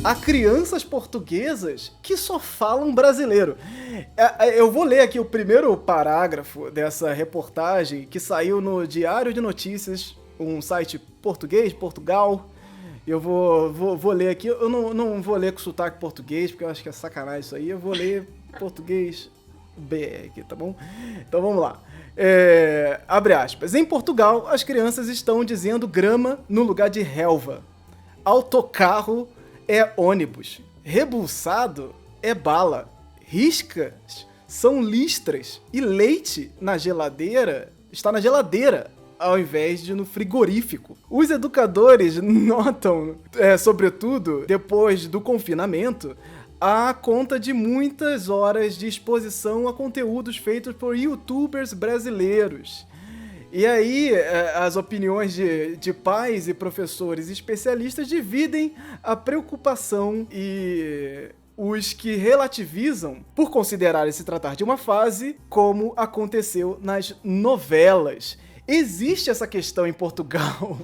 a crianças portuguesas que só falam brasileiro. Eu vou ler aqui o primeiro parágrafo dessa reportagem que saiu no Diário de Notícias, um site português, Portugal. Eu vou ler aqui, eu não vou ler com sotaque português, porque eu acho que é sacanagem isso aí. Eu vou ler português BR aqui, tá bom? Então vamos lá. Abre aspas. Em Portugal, as crianças estão dizendo grama no lugar de relva. Autocarro é ônibus. Rebulsado é bala. Riscas são listras. E leite na geladeira está na geladeira, ao invés de no frigorífico. Os educadores notam, sobretudo depois do confinamento, a conta de muitas horas de exposição a conteúdos feitos por youtubers brasileiros. E aí, as opiniões de pais e professores especialistas dividem a preocupação e os que relativizam por considerarem se tratar de uma fase, como aconteceu nas novelas. Existe essa questão em Portugal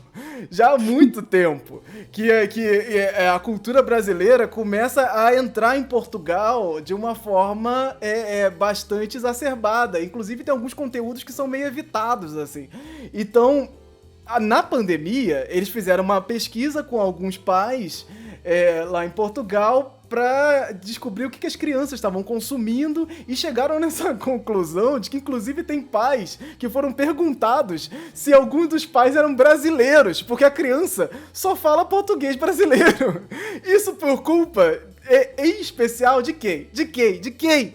já há muito tempo, que a cultura brasileira começa a entrar em Portugal de uma forma bastante exacerbada. Inclusive tem alguns conteúdos que são meio evitados, assim. Então, na pandemia, eles fizeram uma pesquisa com alguns pais lá em Portugal para descobrir o que as crianças estavam consumindo e chegaram nessa conclusão de que inclusive tem pais que foram perguntados se algum dos pais eram brasileiros, porque a criança só fala português brasileiro. Isso por culpa em especial de quem? De quem?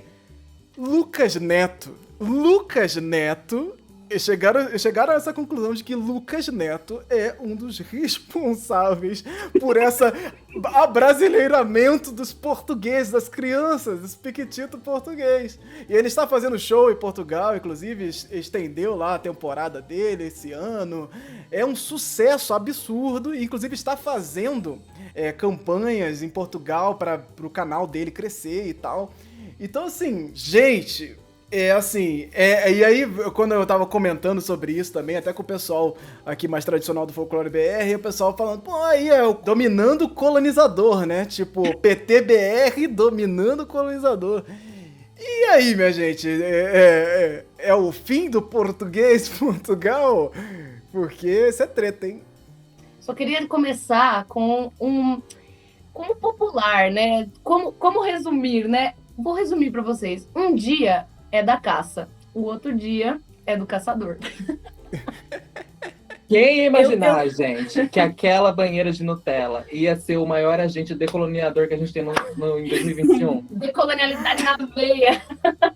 Lucas Neto. Lucas Neto. Chegaram a essa conclusão de que Lucas Neto é um dos responsáveis por esse abrasileiramento dos portugueses, das crianças, dos piquitito português. E ele está fazendo show em Portugal, inclusive estendeu lá a temporada dele esse ano. É um sucesso absurdo, e inclusive está fazendo campanhas em Portugal para o canal dele crescer e tal. Então, assim, gente... e aí quando eu tava comentando sobre isso também, até com o pessoal aqui mais tradicional do Folclore BR, o pessoal falando, pô, aí é o dominando o colonizador, né? Tipo, PTBR dominando o colonizador. E aí, minha gente, é o fim do português Portugal? Porque isso é treta, hein? Só queria começar com como popular, né? Como resumir, né? Vou resumir pra vocês. Um dia é da caça, o outro dia é do caçador. Quem ia imaginar, gente, que aquela banheira de Nutella ia ser o maior agente decolonizador que a gente tem em 2021? Decolonialidade na veia.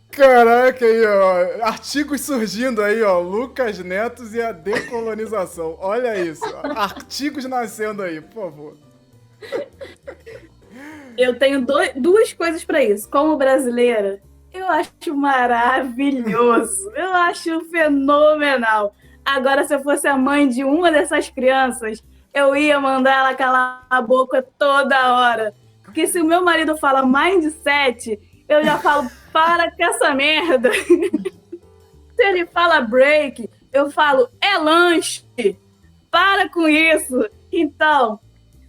Caraca, aí, ó. Artigos surgindo aí, ó. Lucas Neto e a decolonização. Olha isso. Ó. Artigos nascendo aí, por favor. Eu tenho duas coisas pra isso. Como brasileira, eu acho maravilhoso. Eu acho fenomenal. Agora, se eu fosse a mãe de uma dessas crianças, eu ia mandar ela calar a boca toda hora. Porque se o meu marido fala mindset, eu já falo, para com essa merda. Se ele fala break, eu falo, é lanche. Para com isso. Então,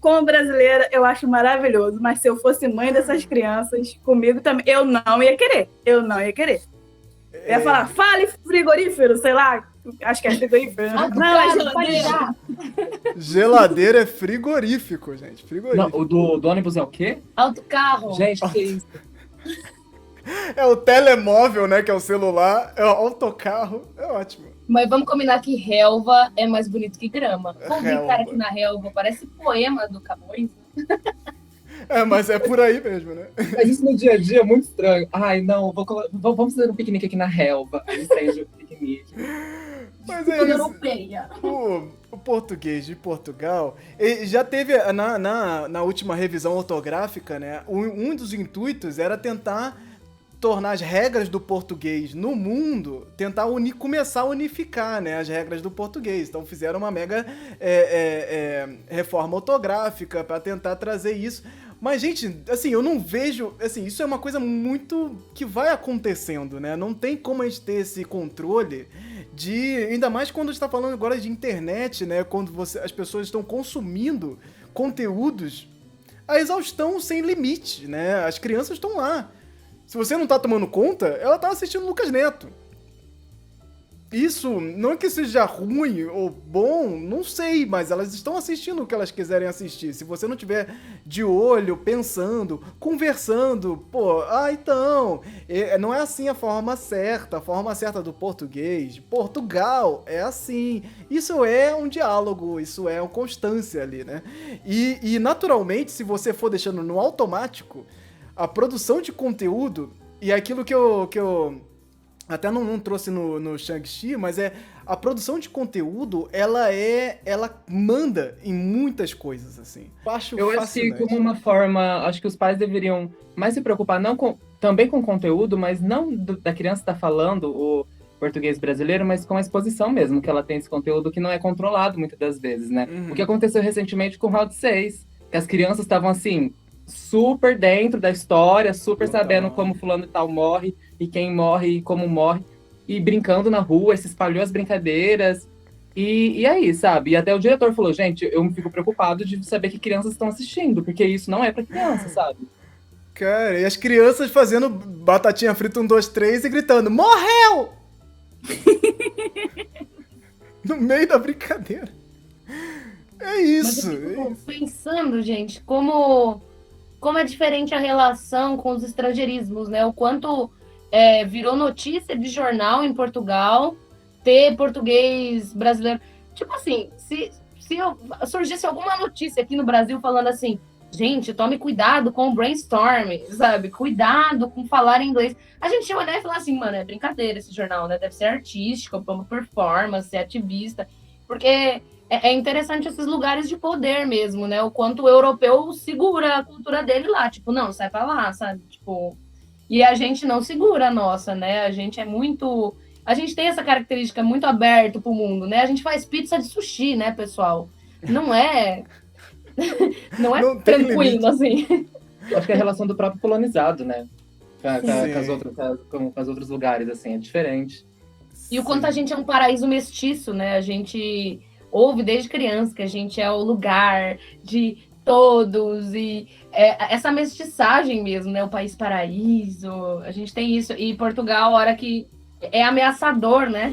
como brasileira, eu acho maravilhoso. Mas se eu fosse mãe dessas crianças, comigo também, eu não ia querer. Eu ia falar, fale frigorífero, sei lá. Acho que é frigorífero. Não, é geladeira. Geladeira é frigorífico, gente. Frigorífico. Não, o do ônibus é o quê? Autocarro. Gente, que isso? É o telemóvel, né? Que é o celular. É o autocarro. É ótimo. Mas vamos combinar que relva é mais bonito que grama. Vou brincar Relva. aqui na relva, parece poema do Camões. Mas é por aí mesmo, né? Mas isso no dia a dia é muito estranho. Ai, não, vamos fazer um piquenique aqui na relva. Aí seja o piquenique. Mas é Toda isso. europeia. O português de Portugal já teve, na última revisão ortográfica, né? Um dos intuitos era tentar tornar as regras do português no mundo, tentar começar a unificar, né, as regras do português. Então fizeram uma mega reforma ortográfica para tentar trazer isso. Mas, gente, assim, eu não vejo... Assim, isso é uma coisa muito que vai acontecendo, né? Não tem como a gente ter esse controle de... Ainda mais quando a gente tá falando agora de internet, né? Quando as pessoas estão consumindo conteúdos a exaustão sem limite, né? As crianças estão lá. Se você não tá tomando conta, ela tá assistindo Lucas Neto. Isso, não é que seja ruim ou bom, não sei, mas elas estão assistindo o que elas quiserem assistir. Se você não tiver de olho, pensando, conversando, pô, então, não é assim a forma certa do português. Portugal é assim. Isso é um diálogo, isso é uma constância ali, né? E naturalmente, se você for deixando no automático, a produção de conteúdo, e aquilo que eu até não trouxe no Shang-Chi, mas a produção de conteúdo, ela manda em muitas coisas, assim. Eu acho que como uma forma, acho que os pais deveriam mais se preocupar também com conteúdo, mas não da criança estar falando o português brasileiro, mas com a exposição mesmo, que ela tem esse conteúdo que não é controlado muitas das vezes, né? Uhum. O que aconteceu recentemente com o Round 6, que as crianças estavam assim, super dentro da história, super sabendo como fulano e tal morre, e quem morre e como morre, e brincando na rua, se espalhou as brincadeiras, e aí, sabe? E até o diretor falou, gente, eu fico preocupado de saber que crianças estão assistindo, porque isso não é pra criança, sabe? Cara, e as crianças fazendo batatinha frita 1, 2, 3 e gritando, morreu! No meio da brincadeira. É isso. Mas eu fico pensando, gente, como é diferente a relação com os estrangeirismos, né? O quanto virou notícia de jornal em Portugal ter português brasileiro. Tipo assim, se surgisse alguma notícia aqui no Brasil falando assim, gente, tome cuidado com o brainstorm, sabe? Cuidado com falar inglês. A gente ia olhar e falar assim, mano, é brincadeira esse jornal, né? Deve ser artístico, uma performance, ser ativista. Porque é interessante esses lugares de poder mesmo, né? O quanto o europeu segura a cultura dele lá. Tipo, não, sai pra lá, sabe? Tipo, e a gente não segura a nossa, né? A gente é muito... A gente tem essa característica muito aberto pro mundo, né? A gente faz pizza de sushi, né, pessoal? Não é... não tranquilo, assim. Acho que é a relação do próprio colonizado, né? Com os outros lugares, assim, é diferente. E o quanto a gente é um paraíso mestiço, né? A gente ouve desde criança que a gente é o lugar de todos e essa mestiçagem mesmo, né? O país paraíso, a gente tem isso. E Portugal, a hora que é ameaçador, né?